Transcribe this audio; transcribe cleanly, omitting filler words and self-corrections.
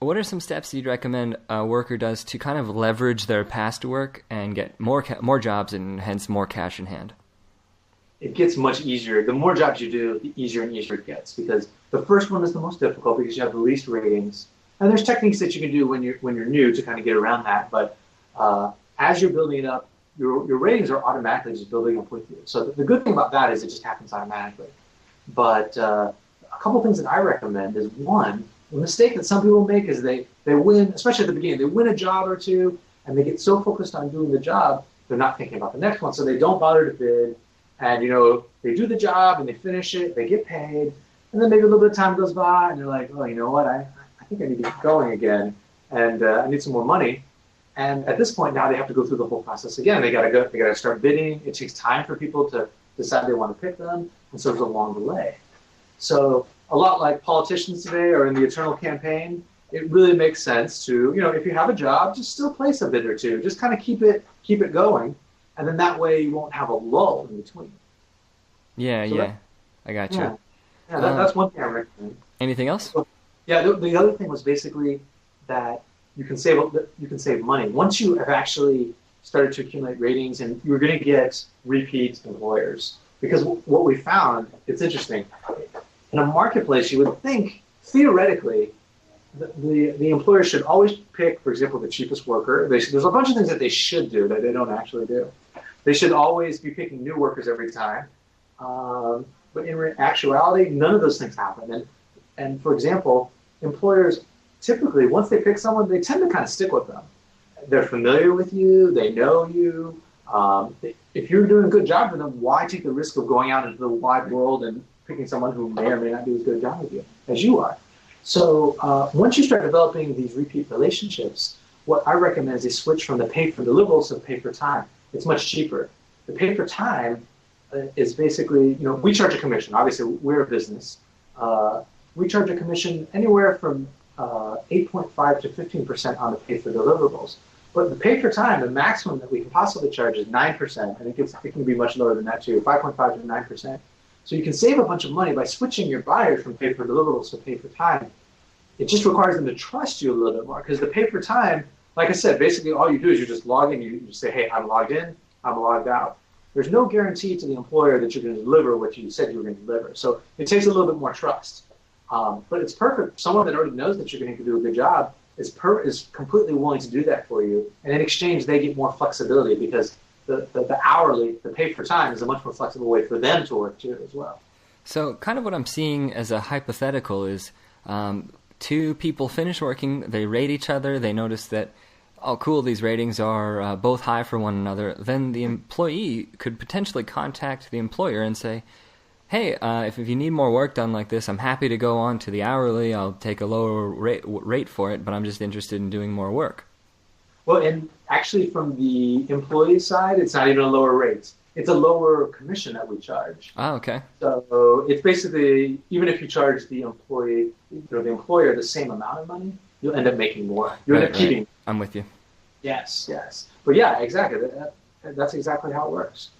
What are some steps you'd recommend a worker does to kind of leverage their past work and get more jobs and hence more cash in hand? It gets much easier. The more jobs you do, the easier and easier it gets, because the first one is the most difficult because you have the least ratings. And there's techniques that you can do when you're new to kind of get around that. But as you're building it up, your ratings are automatically just building up with you. So the good thing about that is it just happens automatically. But a couple things that I recommend is, one, the mistake that some people make is they win, especially at the beginning, they win a job or two, and they get so focused on doing the job, they're not thinking about the next one. So they don't bother to bid. And, they do the job and they finish it, they get paid, and then maybe a little bit of time goes by and they're like, oh, you know what, I think I need to get going again, and I need some more money. And at this point now they have to go through the whole process again. They got to start bidding. It takes time for people to decide they want to pick them, and so there's a long delay. So a lot like politicians today or in the eternal campaign, it really makes sense to, if you have a job, just still place a bid or two, just kind of keep it going. And then that way you won't have a lull in between. Yeah, I got you. Yeah, that's one thing I recommend. Anything else? So, the other thing was basically that you can save money. Once you have actually started to accumulate ratings, and you're going to get repeat employers. Because what we found, it's interesting, in a marketplace you would think, theoretically, the employer should always pick, for example, the cheapest worker. There's a bunch of things that they should do that they don't actually do. They should always be picking new workers every time. But in actuality, none of those things happen. And for example, employers typically, once they pick someone, they tend to kind of stick with them. They're familiar with you. They know you. If you're doing a good job for them, why take the risk of going out into the wide world and picking someone who may or may not do as good a job with you as you are? So once you start developing these repeat relationships, what I recommend is they switch from the pay for deliverables to pay for time. It's much cheaper. The pay for time is basically, we charge a commission. Obviously, we're a business. We charge a commission anywhere from 8.5 to 15% on the pay for deliverables. But the pay for time, the maximum that we can possibly charge is 9%. And it can be much lower than that too, 5.5 to 9%. So you can save a bunch of money by switching your buyers from pay for deliverables to pay for time. It just requires them to trust you a little bit more, because the pay for time, like I said, basically all you do is you just log in, you say, hey, I'm logged in, I'm logged out. There's no guarantee to the employer that you're going to deliver what you said you were going to deliver. So it takes a little bit more trust. But it's perfect. Someone that already knows that you're going to do a good job is completely willing to do that for you. And in exchange, they get more flexibility, because the hourly, the pay for time, is a much more flexible way for them to work too as well. So kind of what I'm seeing as a hypothetical is two people finish working, they rate each other, they notice that, oh cool, these ratings are both high for one another. Then the employee could potentially contact the employer and say, hey, if you need more work done like this, I'm happy to go on to the hourly. I'll take a lower rate for it, but I'm just interested in doing more work. Well, and actually from the employee side, it's not even a lower rate. It's a lower commission that we charge. Oh, okay. So it's basically, even if you charge the employee, the employer the same amount of money, you'll end up making more. You'll end up keeping. I'm with you. Yes. But yeah, exactly. That's exactly how it works.